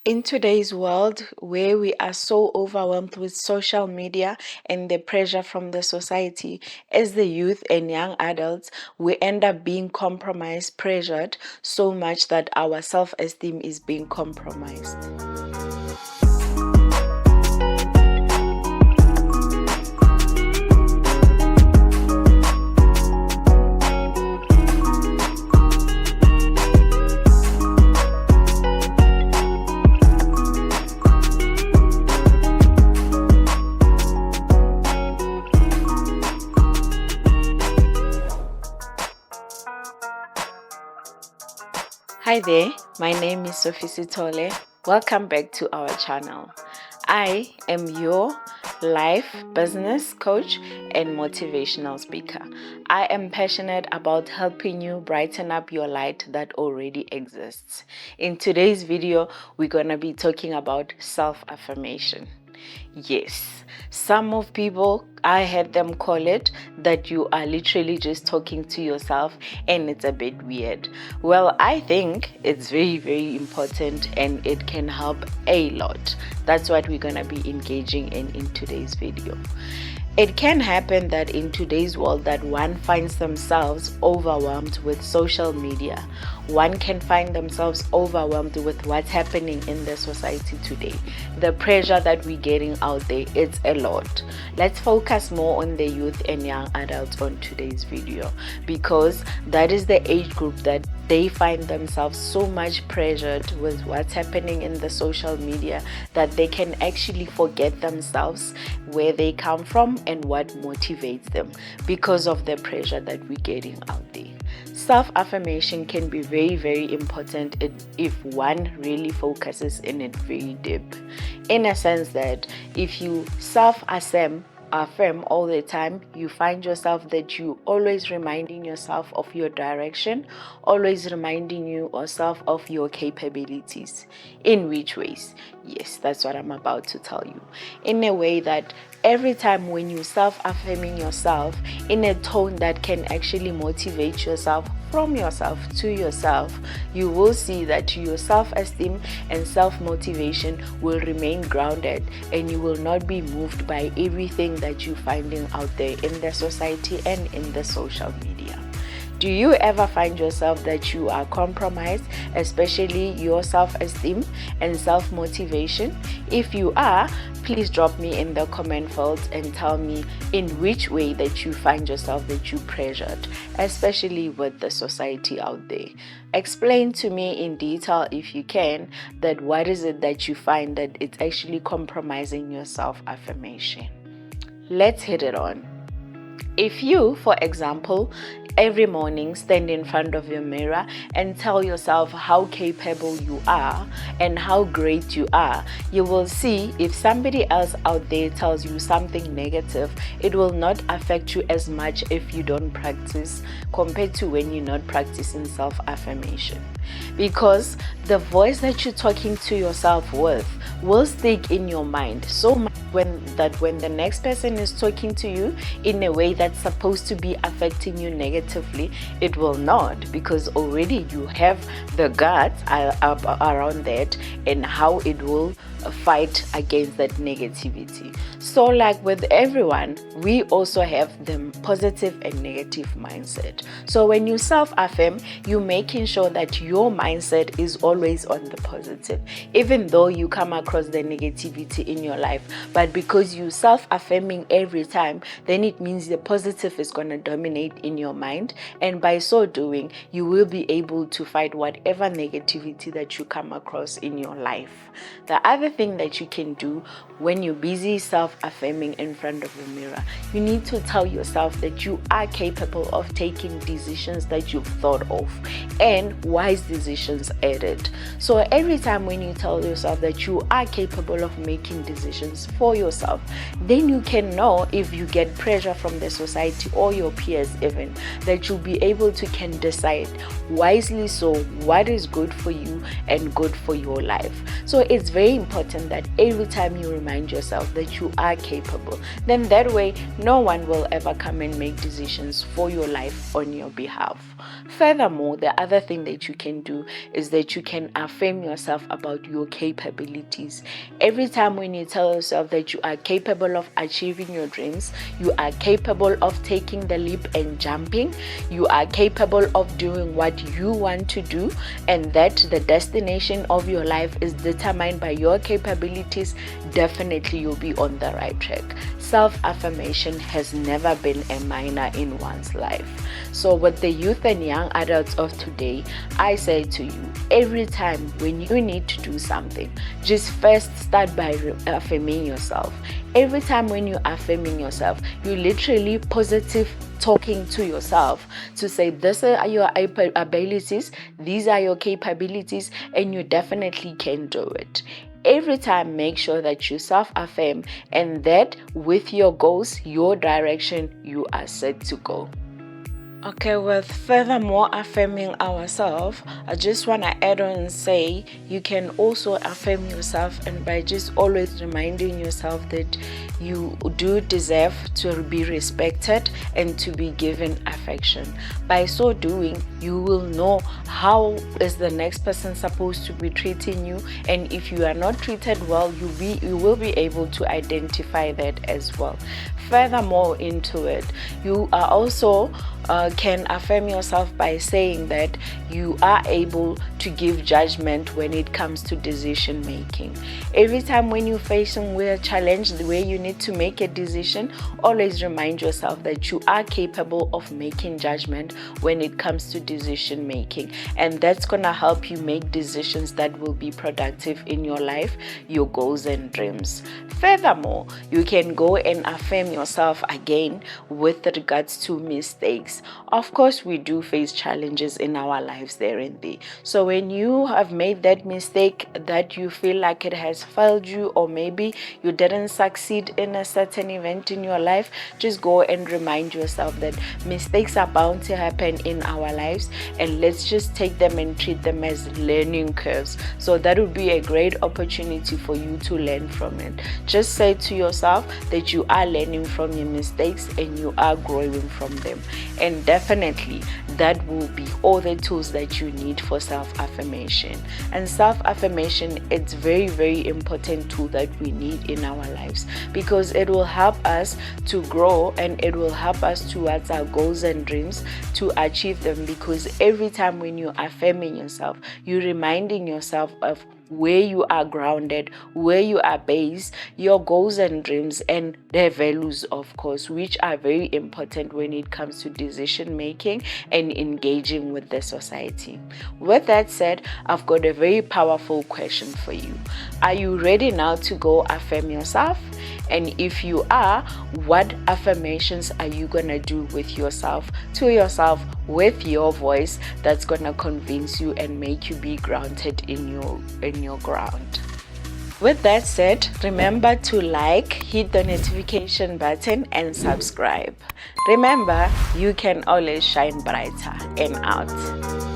In today's world, where we are so overwhelmed with social media and the pressure from the society, as the youth and young adults, we end up being compromised, pressured so much that our self esteem is being compromised. Hi there, my name is Sophie Sitole. Welcome back to our channel. I am your life business coach and motivational speaker. I am passionate about helping you brighten up your light that already exists. In today's video, we're going to be talking about self-affirmation. Yes, some of people, I heard them call it that you are literally just talking to yourself and it's a bit weird. Well, I think it's very, very important and it can help a lot. That's what we're going to be engaging in today's video. It can happen that in today's world that one finds themselves overwhelmed with social media. One can find themselves overwhelmed with what's happening in the society today. The pressure that we're getting out there, it's a lot. Let's focus more on the youth and young adults on today's video because that is the age group that they find themselves so much pressured with what's happening in the social media that they can actually forget themselves, where they come from and what motivates them because of the pressure that we're getting out there. Self-affirmation can be very, very important if one really focuses in it very deep. In a sense that if you self-affirm all the time, you find yourself that you always reminding yourself of your direction, always reminding yourself of your capabilities. In which ways? Yes, that's what I'm about to tell you. In a way that every time when you self-affirming yourself in a tone that can actually motivate yourself from yourself to yourself, you will see that your self-esteem and self-motivation will remain grounded and you will not be moved by everything that you're finding out there in the society and in the social media. Do you ever find yourself that you are compromised, especially your self-esteem and self-motivation? If you are, please drop me in the comment field and tell me in which way that you find yourself that you pressured, especially with the society out there. Explain to me in detail, if you can, that what is it that you find that it's actually compromising your self-affirmation. Let's hit it on. If you, for example, every morning stand in front of your mirror and tell yourself how capable you are and how great you are, you will see if somebody else out there tells you something negative, it will not affect you as much if you don't practice compared to when you're not practicing self-affirmation. Because the voice that you're talking to yourself with will stick in your mind so much when the next person is talking to you in a way that's supposed to be affecting you negatively, it will not, because already you have the guts around that and how it will fight against that negativity. So like with everyone, we also have the positive and negative mindset. So when you self-affirm, you're making sure that your mindset is always on the positive, even though you come across the negativity in your life. But because you self-affirming every time, then it means the positive is going to dominate in your mind, and by so doing, you will be able to fight whatever negativity that you come across in your life. The other thing that you can do when you're busy self-affirming in front of the mirror, you need to tell yourself that you are capable of taking decisions that you've thought of and wise decisions added. So every time when you tell yourself that you are are capable of making decisions for yourself, then you can know if you get pressure from the society or your peers even, that you'll be able to can decide wisely so what is good for you and good for your life. So it's very important that every time you remind yourself that you are capable, then that way no one will ever come and make decisions for your life on your behalf. Furthermore, the other thing that you can do is that you can affirm yourself about your capabilities. Every time when you tell yourself that you are capable of achieving your dreams, you are capable of taking the leap and jumping, you are capable of doing what you want to do, and that the destination of your life is determined by your capabilities, definitely you'll be on the right track. Self-affirmation has never been a minor in one's life. So with the youth and young adults of today, I say to you, every time when you need to do something, just first start by affirming yourself. Every time when you're affirming yourself, you literally positive talking to yourself to say, these are your abilities, these are your capabilities, and you definitely can do it. Every time, make sure that you self-affirm and that with your goals, your direction, you are set to go. Okay, with furthermore affirming ourselves, I just want to add on and say you can also affirm yourself, and by just always reminding yourself that you do deserve to be respected and to be given affection. By so doing, you will know how is the next person supposed to be treating you, and if you are not treated well, you will be able to identify that as well. Furthermore into it, you are also can affirm yourself by saying that you are able to give judgment when it comes to decision making. Every time when you're facing with a challenge where you need to make a decision, always remind yourself that you are capable of making judgment when it comes to decision making, and that's gonna help you make decisions that will be productive in your life, your goals and dreams. Furthermore, you can go and affirm yourself again with regards to mistakes. Of course, we do face challenges in our lives there and there. So when you have made that mistake that you feel like it has failed you, or maybe you didn't succeed in a certain event in your life, just go and remind yourself that mistakes are bound to happen in our lives, and let's just take them and treat them as learning curves. So that would be a great opportunity for you to learn from it. Just say to yourself that you are learning from your mistakes and you are growing from them, and definitely that will be all the tools that you need for self-affirmation. And self-affirmation, it's very, very important tool that we need in our lives, because it will help us to grow and it will help us towards our goals and dreams to achieve them. Because every time when you're affirming yourself, you're reminding yourself of where you are grounded, where you are based, your goals and dreams, and their values, of course, which are very important when it comes to decision making and engaging with the society. With that said, I've got a very powerful question for you. Are you ready now to go affirm yourself? And if you are, what affirmations are you gonna do with yourself, to yourself, with your voice, that's gonna convince you and make you be grounded in your ground? With that said, remember to like, hit the notification button and subscribe. Remember, you can always shine brighter and out.